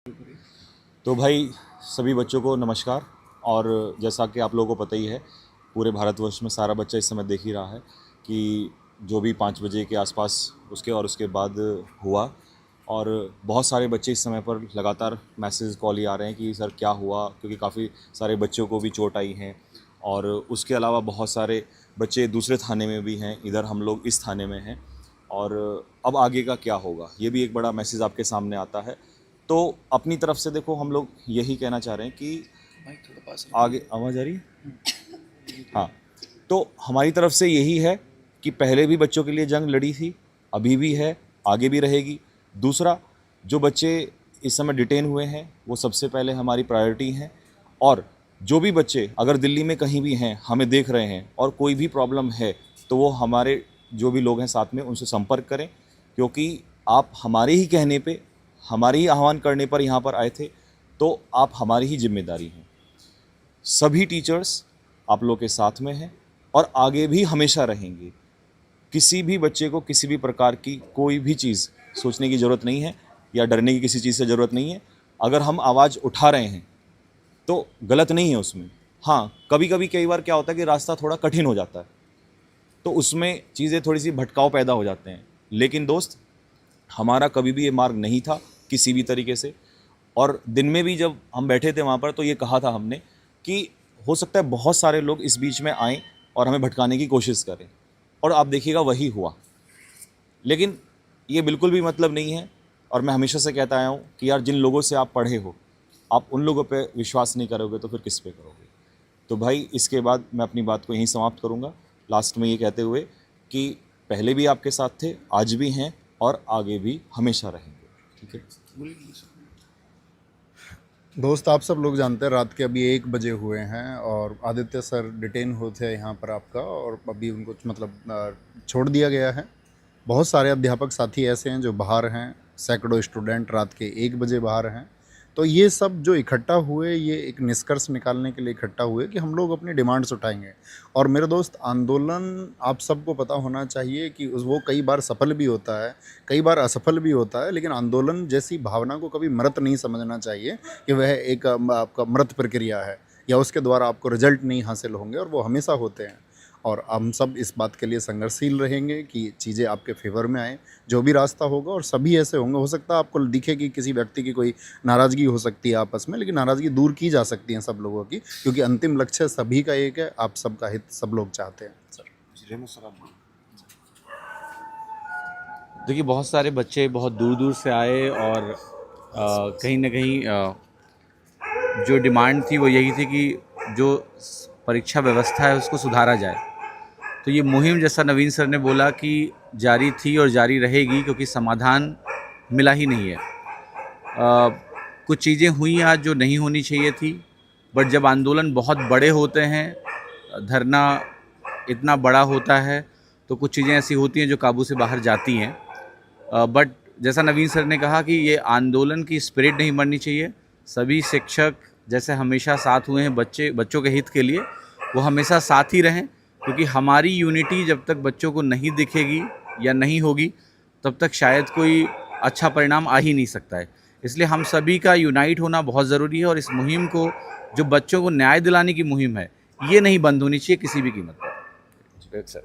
तो भाई सभी बच्चों को नमस्कार। और जैसा कि आप लोगों को पता ही है, पूरे भारतवर्ष में सारा बच्चा इस समय देख ही रहा है कि जो भी 5 बजे के आसपास उसके बाद हुआ। और बहुत सारे बच्चे इस समय पर लगातार मैसेज कॉल ही आ रहे हैं कि सर क्या हुआ, क्योंकि काफ़ी सारे बच्चों को भी चोट आई हैं। और उसके अलावा बहुत सारे बच्चे दूसरे थाने में भी हैं, इधर हम लोग इस थाने में हैं। और अब आगे का क्या होगा, ये भी एक बड़ा मैसेज आपके सामने आता है। तो अपनी तरफ से देखो, हम लोग यही कहना चाह रहे हैं कि आगे आवाज़ आ रही है। हाँ, तो हमारी तरफ से यही है कि पहले भी बच्चों के लिए जंग लड़ी थी, अभी भी है, आगे भी रहेगी। दूसरा, जो बच्चे इस समय डिटेन हुए हैं वो सबसे पहले हमारी प्रायोरिटी हैं। और जो भी बच्चे अगर दिल्ली में कहीं भी हैं, हमें देख रहे हैं और कोई भी प्रॉब्लम है, तो वो हमारे जो भी लोग हैं साथ में उनसे संपर्क करें, क्योंकि आप हमारे ही कहने पे, हमारे ही आह्वान करने पर यहाँ पर आए थे, तो आप हमारी ही जिम्मेदारी हैं। सभी टीचर्स आप लोग के साथ में हैं और आगे भी हमेशा रहेंगे। किसी भी बच्चे को किसी भी प्रकार की कोई भी चीज़ सोचने की ज़रूरत नहीं है या डरने की किसी चीज़ से ज़रूरत नहीं है। अगर हम आवाज़ उठा रहे हैं तो गलत नहीं है उसमें। हाँ, कभी कभी कई बार क्या होता है कि रास्ता थोड़ा कठिन हो जाता है, तो उसमें चीज़ें थोड़ी सी भटकाव पैदा हो जाते हैं। लेकिन दोस्त, हमारा कभी भी ये मार्ग नहीं था किसी भी तरीके से। और दिन में भी जब हम बैठे थे वहाँ पर, तो ये कहा था हमने कि हो सकता है बहुत सारे लोग इस बीच में आएँ और हमें भटकाने की कोशिश करें, और आप देखिएगा वही हुआ। लेकिन ये बिल्कुल भी मतलब नहीं है। और मैं हमेशा से कहता आया हूँ कि यार, जिन लोगों से आप पढ़े हो, आप उन लोगों पे विश्वास नहीं करोगे तो फिर किस पे करोगे। तो भाई, इसके बाद मैं अपनी बात को यहीं समाप्त करूँगा, लास्ट में ये कहते हुए कि पहले भी आपके साथ थे, आज भी हैं और आगे भी हमेशा रहेंगे। ठीक है दोस्त, आप सब लोग जानते हैं रात के अभी 1 बजे हुए हैं और आदित्य सर डिटेन हुए थे यहाँ पर आपका, और अभी उनको छोड़ दिया गया है। बहुत सारे अध्यापक साथी ऐसे हैं जो बाहर हैं, सैकड़ों स्टूडेंट रात के 1 बजे बाहर हैं। तो ये सब जो इकट्ठा हुए, ये एक निष्कर्ष निकालने के लिए इकट्ठा हुए कि हम लोग अपनी डिमांड्स उठाएंगे। और मेरे दोस्त, आंदोलन आप सबको पता होना चाहिए कि वो कई बार सफल भी होता है, कई बार असफल भी होता है, लेकिन आंदोलन जैसी भावना को कभी मृत नहीं समझना चाहिए कि वह एक आपका मृत प्रक्रिया है या उसके द्वारा आपको रिजल्ट नहीं हासिल होंगे, और वो हमेशा होते हैं। और हम सब इस बात के लिए संघर्षशील रहेंगे कि चीज़ें आपके फेवर में आएँ, जो भी रास्ता होगा। और सभी ऐसे होंगे, हो सकता है आपको दिखे कि किसी व्यक्ति की कोई नाराज़गी हो सकती है आपस में, लेकिन नाराज़गी दूर की जा सकती है सब लोगों की, क्योंकि अंतिम लक्ष्य सभी का एक है, आप सबका हित सब लोग चाहते हैं। सर देखिए, बहुत सारे बच्चे बहुत दूर दूर से आए और कहीं ना कहीं जो डिमांड थी वो यही थी कि जो परीक्षा व्यवस्था है उसको सुधारा जाए। तो ये मुहिम, जैसा नवीन सर ने बोला, कि जारी थी और जारी रहेगी, क्योंकि समाधान मिला ही नहीं है। कुछ चीज़ें हुई आज जो नहीं होनी चाहिए थी, बट जब आंदोलन बहुत बड़े होते हैं, धरना इतना बड़ा होता है, तो कुछ चीज़ें ऐसी होती हैं जो काबू से बाहर जाती हैं। बट जैसा नवीन सर ने कहा कि ये आंदोलन की स्पिरिट नहीं मरनी चाहिए। सभी शिक्षक जैसे हमेशा साथ हुए हैं बच्चों के हित के लिए, वो हमेशा साथ ही रहें, क्योंकि हमारी यूनिटी जब तक बच्चों को नहीं दिखेगी या नहीं होगी, तब तक शायद कोई अच्छा परिणाम आ ही नहीं सकता है। इसलिए हम सभी का यूनाइट होना बहुत ज़रूरी है, और इस मुहिम को, जो बच्चों को न्याय दिलाने की मुहिम है, ये नहीं बंद होनी चाहिए किसी भी कीमत पर। सर,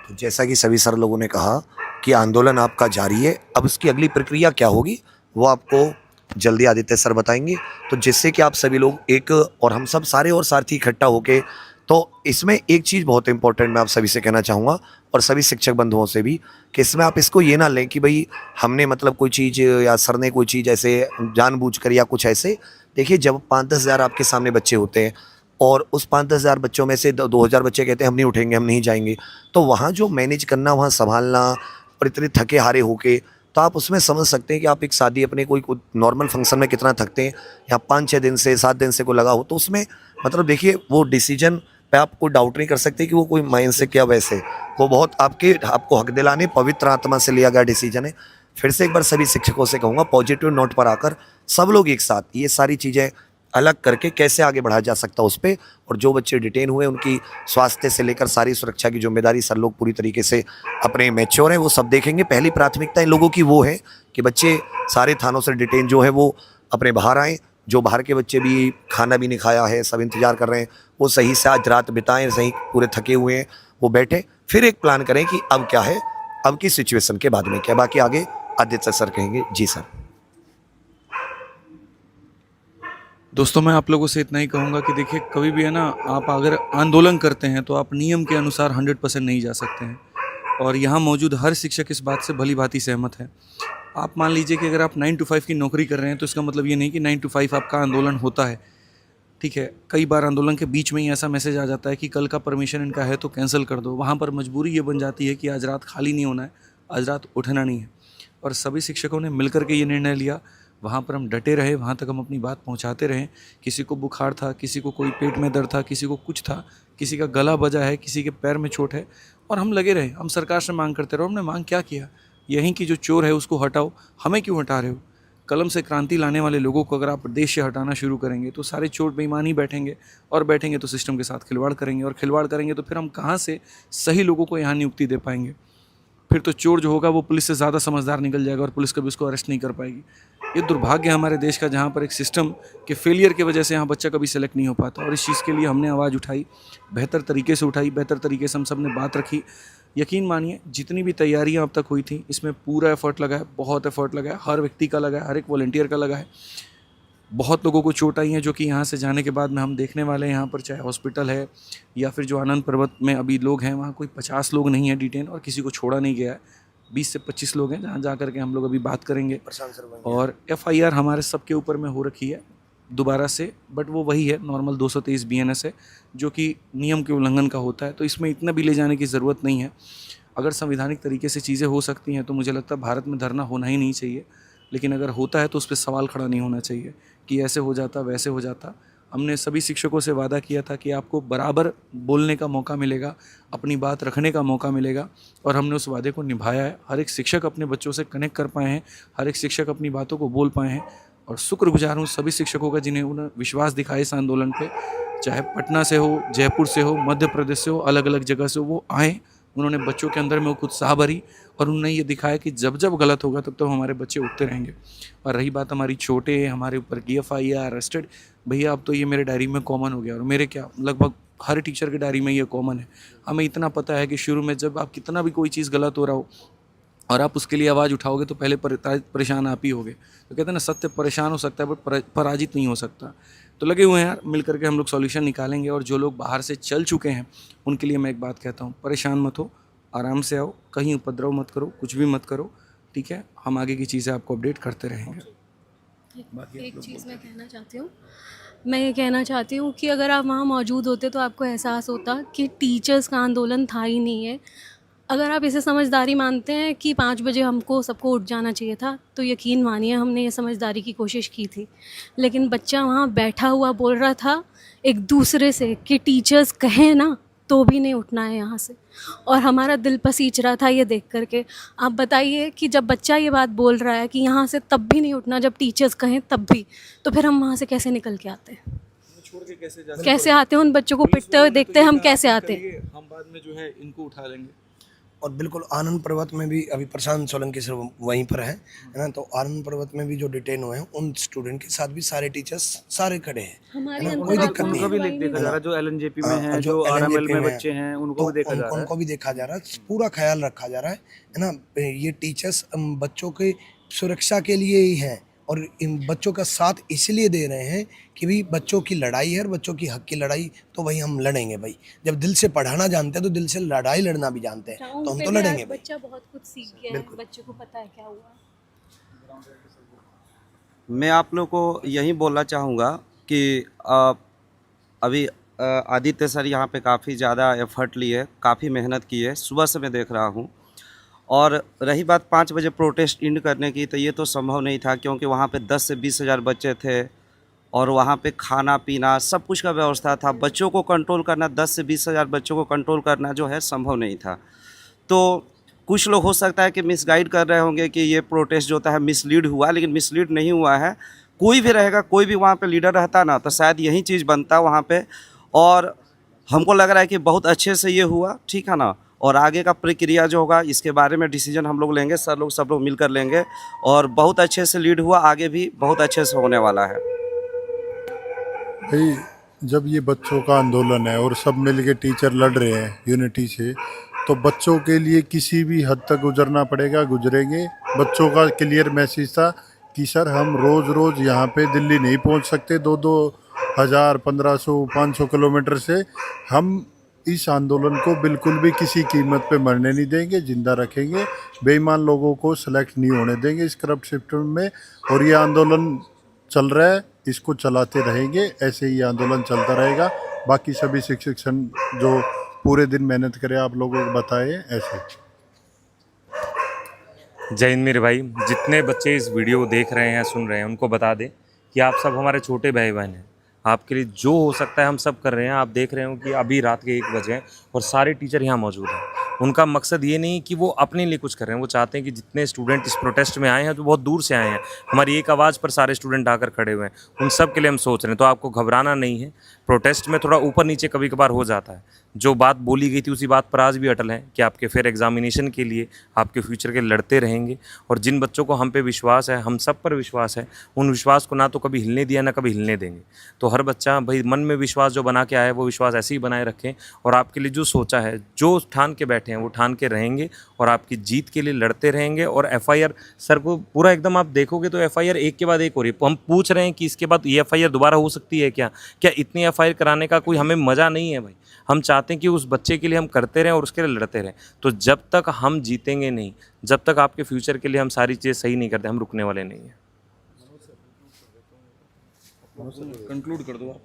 तो जैसा कि सभी सर लोगों ने कहा कि आंदोलन आपका जारी है, अब इसकी अगली प्रक्रिया क्या होगी वो आपको जल्दी आदित्य सर बताएंगे। तो जिससे कि आप सभी लोग एक, और हम सब सारे और साथी इकट्ठा होके, तो इसमें एक चीज़ बहुत इंपॉर्टेंट मैं आप सभी से कहना चाहूँगा और सभी शिक्षक बंधुओं से भी, कि इसमें आप इसको ये ना लें कि भाई हमने मतलब कोई चीज़ या सर ने कोई चीज़ ऐसे जानबूझकर या कुछ ऐसे। देखिए, जब 5-10 हज़ार आपके सामने बच्चे होते हैं और उस 5-10 हज़ार बच्चों में से 2,000 बच्चे कहते हैं हम नहीं उठेंगे, हम नहीं जाएंगे, तो वहाँ जो मैनेज करना, वहाँ संभालना, और इतने थके हारे होके, तो आप उसमें समझ सकते हैं कि आप एक शादी, अपने कोई नॉर्मल फंक्शन में कितना थकते हैं, या 5-6 दिन से 7 दिन से को लगा हो, तो उसमें मतलब देखिए, वो डिसीजन पे आप कोई डाउट नहीं कर सकते कि वो कोई माइंड से क्या, वैसे वो बहुत आपको हक दिलाने, पवित्र आत्मा से लिया गया डिसीजन है। फिर से एक बार सभी शिक्षकों से कहूँगा, पॉजिटिव नोट पर आकर सब लोग एक साथ ये सारी चीज़ें अलग करके कैसे आगे बढ़ाया जा सकता है उस पर। और जो बच्चे डिटेन हुए, उनकी स्वास्थ्य से लेकर सारी सुरक्षा की जिम्मेदारी सर लोग पूरी तरीके से अपने मैच्योर हैं, वो सब देखेंगे। पहली प्राथमिकता इन लोगों की वो है कि बच्चे सारे थानों से डिटेन जो है वो अपने बाहर आएँ। जो बाहर के बच्चे भी खाना भी नहीं खाया है, सब इंतज़ार कर रहे हैं, वो सही से आज रात बिताएं, सही पूरे थके हुए हैं, वो बैठे फिर एक प्लान करें कि अब क्या है, अब की सिचुएशन के बाद में क्या। बाकी आगे आदित्य सर कहेंगे। जी सर। दोस्तों मैं आप लोगों से इतना ही कहूँगा कि देखिए कभी भी है ना, आप अगर आंदोलन करते हैं तो आप नियम के अनुसार 100% नहीं जा सकते हैं, और यहाँ मौजूद हर शिक्षक इस बात से भली भांति सहमत है। आप मान लीजिए कि अगर आप 9 to 5 की नौकरी कर रहे हैं तो इसका मतलब ये नहीं कि 9 to 5 आपका आंदोलन होता है, ठीक है। कई बार आंदोलन के बीच में ही ऐसा मैसेज आ जाता है कि कल का परमिशन इनका है तो कैंसिल कर दो। वहाँ पर मजबूरी ये बन जाती है कि आज रात खाली नहीं होना है, आज रात उठना नहीं है। और सभी शिक्षकों ने मिलकर के ये निर्णय लिया, वहाँ पर हम डटे रहे, वहाँ तक हम अपनी बात पहुँचाते रहें। किसी को बुखार था, किसी को कोई पेट में दर्द था, किसी को कुछ था, किसी का गला बजा है, किसी के पैर में चोट है, और हम लगे रहे। हम सरकार से मांग करते रहे। हमने मांग क्या किया? यहीं की जो चोर है उसको हटाओ। हमें क्यों हटा रहे हो? कलम से क्रांति लाने वाले लोगों को अगर आप देश से हटाना शुरू करेंगे तो सारे चोर बेईमान ही बैठेंगे, और बैठेंगे तो सिस्टम के साथ खिलवाड़ करेंगे, और खिलवाड़ करेंगे तो फिर हम कहाँ से सही लोगों को यहाँ नियुक्ति दे पाएंगे? फिर तो चोर जो होगा वो पुलिस से ज़्यादा समझदार निकल जाएगा और पुलिस कभी उसको अरेस्ट नहीं कर पाएगी। ये दुर्भाग्य है हमारे देश का, जहाँ पर एक सिस्टम के फेलियर की वजह से यहाँ बच्चा कभी सेलेक्ट नहीं हो पाता। और इस चीज़ के लिए हमने आवाज़ उठाई, बेहतर तरीके से उठाई, बेहतर तरीके से हम सब ने बात रखी। यकीन मानिए जितनी भी तैयारियाँ अब तक हुई थी इसमें पूरा एफर्ट लगा है, बहुत एफर्ट लगा है, हर व्यक्ति का लगा है, हर एक वॉलंटियर का लगा है। बहुत लोगों को चोट आई है जो कि यहाँ से जाने के बाद में हम देखने वाले हैं। यहाँ पर चाहे हॉस्पिटल है या फिर जो आनंद पर्वत में अभी लोग हैं वहाँ कोई 50 लोग नहीं है डिटेन, और किसी को छोड़ा नहीं गया है। 20 से 25 लोग हैं जहाँ जा करके हम लोग अभी बात करेंगे। और FIR हमारे सबके ऊपर में हो रखी है दोबारा से, बट वो वही है, नॉर्मल 223 BNS है जो कि नियम के उल्लंघन का होता है। तो इसमें इतना भी ले जाने की ज़रूरत नहीं है। अगर संवैधानिक तरीके से चीज़ें हो सकती हैं तो मुझे लगता है भारत में धरना होना ही नहीं चाहिए। लेकिन अगर होता है तो उस पर सवाल खड़ा नहीं होना चाहिए कि ऐसे हो जाता, वैसे हो जाता। हमने सभी शिक्षकों से वादा किया था कि आपको बराबर बोलने का मौका मिलेगा, अपनी बात रखने का मौका मिलेगा, और हमने उस वादे को निभाया है। हर एक शिक्षक अपने बच्चों से कनेक्ट कर पाए हैं, हर एक शिक्षक अपनी बातों को बोल पाए हैं, और शुक्रगुजार हूँ सभी शिक्षकों का जिन्हें उन्हें विश्वास दिखाया इस आंदोलन पे। चाहे पटना से हो, जयपुर से हो, मध्य प्रदेश से हो, अलग अलग जगह से वो आए, उन्होंने बच्चों के अंदर में वो उत्साह भरी, और उन्होंने ये दिखाया कि जब जब गलत होगा तब हमारे बच्चे उठते रहेंगे। और रही बात हमारी छोटे, हमारे ऊपर DFI या अरेस्टेड, भैया अब तो ये मेरे डायरी में कॉमन हो गया, और मेरे क्या लगभग हर टीचर के डायरी में ये कॉमन है। हमें इतना पता है कि शुरू में जब आप कितना भी कोई चीज़ गलत हो रहा हो और आप उसके लिए आवाज़ उठाओगे तो पहले परेशान आप ही होगे। तो कहते हैं ना, सत्य परेशान हो सकता है बट पराजित नहीं हो सकता। तो लगे हुए हैं यार, मिल करके हम लोग सॉल्यूशन निकालेंगे। और जो लोग बाहर से चल चुके हैं उनके लिए मैं एक बात कहता हूँ, परेशान मत हो, आराम से आओ, कहीं उपद्रव मत करो, कुछ भी मत करो, ठीक है। हम आगे की चीज़ें आपको अपडेट करते रहेंगे। एक चीज़ मैं कहना चाहती हूँ, मैं ये कहना चाहती हूँ कि अगर आप वहाँ मौजूद होते तो आपको एहसास होता कि टीचर्स का आंदोलन था ही नहीं है। अगर आप इसे समझदारी मानते हैं कि 5 बजे हमको सबको उठ जाना चाहिए था, तो यकीन मानिए हमने ये समझदारी की कोशिश की थी। लेकिन बच्चा वहाँ बैठा हुआ बोल रहा था एक दूसरे से कि टीचर्स कहें ना तो भी नहीं उठना है यहाँ से, और हमारा दिल पसीज रहा था ये देख करके। आप बताइए कि जब बच्चा ये बात बोल रहा है कि यहाँ से तब भी नहीं उठना जब टीचर्स कहें तब भी, तो फिर हम वहाँ से कैसे निकल के आते हैं? छोड़ के कैसे आते हैं? उन बच्चों को पिटते हुए देखते हैं हम कैसे आते हैं? हम बाद में जो है इनको उठा लेंगे। और बिल्कुल आनंद पर्वत में भी अभी प्रशांत सोलंकी सर वहीं पर है ना, तो आनंद पर्वत में भी जो डिटेन हुए हैं उन स्टूडेंट के साथ भी सारे टीचर्स सारे खड़े हैं, हमारे है ना, अंदर कोई आप दिक्कत नहीं उनको भी है। देखा जा रहा है, जो LNJP में है, जो जो RML LNJP में में बच्चे हैं, उनको तो भी देखा जा रहा है। उनको भी देखा जा रहा है, पूरा ख्याल रखा जा रहा है ना। ये टीचर्स बच्चों के सुरक्षा के लिए ही हैं, और इन बच्चों का साथ इसलिए दे रहे हैं कि भी बच्चों की लड़ाई है, और बच्चों की हक की लड़ाई तो वही हम लड़ेंगे भाई। जब दिल से पढ़ाना जानते हैं तो दिल से लड़ाई लड़ना भी जानते हैं, तो हम तो लड़ेंगे भाई। बच्चा बहुत कुछ सीख गया है, बच्चे को पता है क्या हुआ। मैं आप लोग को यही बोलना चाहूँगा कि अभी आदित्य सर यहाँ पे काफ़ी ज़्यादा एफर्ट लिए, काफ़ी मेहनत की है, सुबह से मैं देख रहा हूँ। और रही बात 5 बजे प्रोटेस्ट एंड करने की, तो ये तो संभव नहीं था, क्योंकि वहाँ पे 10 से 20 हज़ार बच्चे थे, और वहाँ पे खाना पीना सब कुछ का व्यवस्था था। बच्चों को कंट्रोल करना, 10 से 20 हज़ार बच्चों को कंट्रोल करना जो है संभव नहीं था। तो कुछ लोग हो सकता है कि मिसगाइड कर रहे होंगे कि ये प्रोटेस्ट जो होता है मिसलीड हुआ, लेकिन मिसलीड नहीं हुआ है। कोई भी रहेगा, कोई भी वहाँ पे लीडर रहता ना, तो शायद यही चीज़ बनता वहाँ पे। और हमको लग रहा है कि बहुत अच्छे से ये हुआ, ठीक है ना। और आगे का प्रक्रिया जो होगा इसके बारे में डिसीजन हम लोग लेंगे, सर लोग सब लोग मिलकर लेंगे और बहुत अच्छे से लीड हुआ, आगे भी बहुत अच्छे से होने वाला है। भाई जब ये बच्चों का आंदोलन है और सब मिलके टीचर लड़ रहे हैं यूनिटी से, तो बच्चों के लिए किसी भी हद तक गुजरना पड़ेगा, गुजरेंगे। बच्चों का क्लियर मैसेज था कि सर हम रोज़ रोज़ यहाँ पे दिल्ली नहीं पहुँच सकते, 2-2 हज़ार 1500 500 किलोमीटर से। हम इस आंदोलन को बिल्कुल भी किसी कीमत पे मरने नहीं देंगे, जिंदा रखेंगे। बेईमान लोगों को सेलेक्ट नहीं होने देंगे इस करप्ट सिस्टम में। और ये आंदोलन चल रहा है, इसको चलाते रहेंगे, ऐसे ही आंदोलन चलता रहेगा। बाकी सभी शिक्षक संघ जो पूरे दिन मेहनत करें, आप लोगों को बताए ऐसे। जय हिंद मेरे भाई, जितने बच्चे इस वीडियो को देख रहे हैं, सुन रहे हैं, उनको बता दें कि आप सब हमारे छोटे भाई बहन हैं। आपके लिए जो हो सकता है हम सब कर रहे हैं। आप देख रहे हो कि अभी रात के 1 बजे हैं और सारे टीचर यहाँ मौजूद हैं। उनका मकसद ये नहीं कि वो अपने लिए कुछ कर रहे हैं, वो चाहते हैं कि जितने स्टूडेंट इस प्रोटेस्ट में आए हैं तो बहुत दूर से आए हैं, हमारी एक आवाज़ पर सारे स्टूडेंट आकर खड़े हुए हैं, उन सब के लिए हम सोच रहे हैं। तो आपको घबराना नहीं है। प्रोटेस्ट में थोड़ा ऊपर नीचे कभी कभार हो जाता है। जो बात बोली गई थी उसी बात पर आज भी अटल हैं कि आपके फिर एग्जामिनेशन के लिए, आपके फ्यूचर के लड़ते रहेंगे। और जिन बच्चों को हम पे विश्वास है, हम सब पर विश्वास है, उन विश्वास को ना तो कभी हिलने दिया ना कभी हिलने देंगे। तो हर बच्चा भाई मन में विश्वास जो बना के आया है वो विश्वास ऐसे ही बनाए रखें और आपके लिए जो सोचा है, जो ठान के बैठे हैं वो ठान के रहेंगे और आपकी जीत के लिए लड़ते रहेंगे। और एफआईआर सर को पूरा एकदम आप देखोगे तो एफआईआर एक के बाद एक हो रही है। हम पूछ रहे हैं कि इसके बाद ये एफआईआर दोबारा हो सकती है क्या? क्या इतनी एफआईआर कराने का कोई हमें मज़ा नहीं है भाई। हम चाहते हैं कि उस बच्चे के लिए हम करते रहें और उसके लिए लड़ते रहें। तो जब तक हम जीतेंगे नहीं, जब तक आपके फ्यूचर के लिए हम सारी चीज़ें सही नहीं करते, हम रुकने वाले नहीं हैं। कंक्लूड कर दो आप।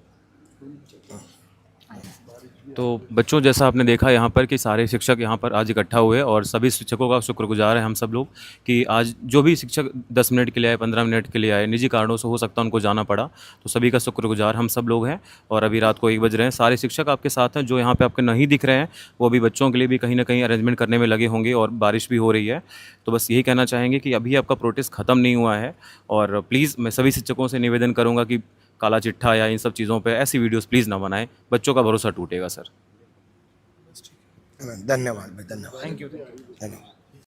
तो बच्चों, जैसा आपने देखा यहाँ पर कि सारे शिक्षक यहाँ पर आज इकट्ठा हुए और सभी शिक्षकों का शुक्रगुजार हैं हम सब लोग कि आज जो भी शिक्षक 10 मिनट के लिए आए, 15 मिनट के लिए आए, निजी कारणों से हो सकता है उनको जाना पड़ा, तो सभी का शुक्रगुजार हम सब लोग हैं। और अभी रात को 1 बज रहे हैं। सारे शिक्षक आपके साथ हैं। जो यहाँ पे आपके नहीं दिख रहे हैं वो अभी बच्चों के लिए भी कहीं ना कहीं अरेंजमेंट करने में लगे होंगे और बारिश भी हो रही है। तो बस यही कहना चाहेंगे कि अभी आपका प्रोटेस्ट ख़त्म नहीं हुआ है। और प्लीज़ मैं सभी शिक्षकों से निवेदन करूँगा कि काला चिट्ठा या इन सब चीज़ों पे ऐसी वीडियोस प्लीज़ ना बनाएं, बच्चों का भरोसा टूटेगा सर। धन्यवाद भाई, धन्यवाद। Thank you. धन्यवाद।